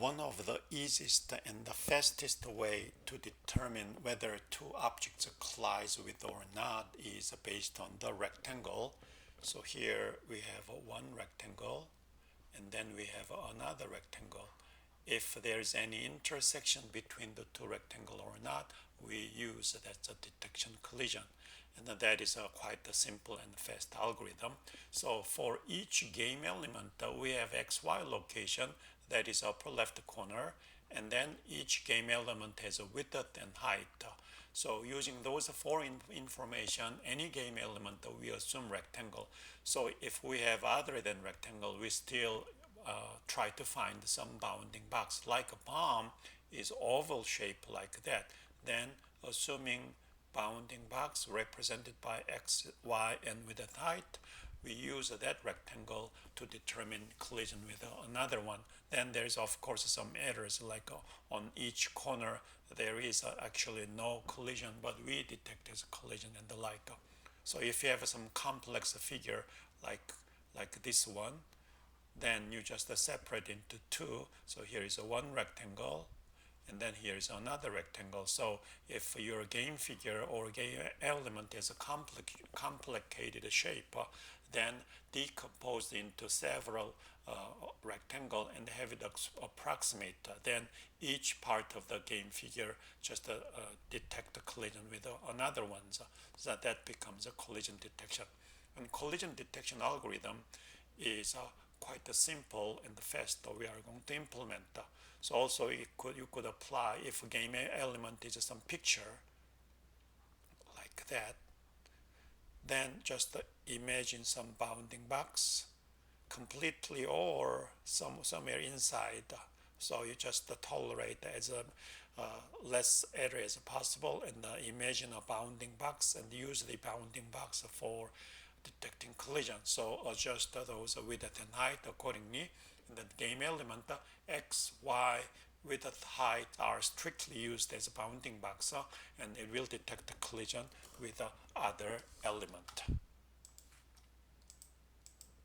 One of the easiest and the fastest way to determine whether two objects collide with or not is based on the rectangle. So here we have one rectangle and then we have another rectangle. If there is any intersection between the two rectangles or not, we use that's a detection collision. And that is quite a simple and fast algorithm. So for each game element, we have XY location, that is upper left corner, and then each game element has a width and height. So using those four information, any game element we assume rectangle. So if we have other than rectangle, we still try to find some bounding box. Like a bomb is oval shape like that. Then assuming bounding box represented by x, y, and width height, we use that rectangle to determine collision with another one. Then there's of course some errors, like on each corner there is actually no collision, but we detect as collision and the like. So if you have some complex figure like this one, then you just separate into two. So here is one rectangle, and then here is another rectangle. So if your game figure or game element is a complicated shape, then decomposed into several rectangle and have it approximate, then each part of the game figure just detect a collision with another one. So that becomes a collision detection. And collision detection algorithm is quite simple and fast we are going to implement. So also you could apply if a game element is some picture like that, then just imagine some bounding box completely or somewhere inside. So you just tolerate as less area as possible and imagine a bounding box and use the bounding box for detecting collision. So adjust those width and height accordingly. And the game element x, y, width, height are strictly used as a bounding box, and it will detect the collision with the other element.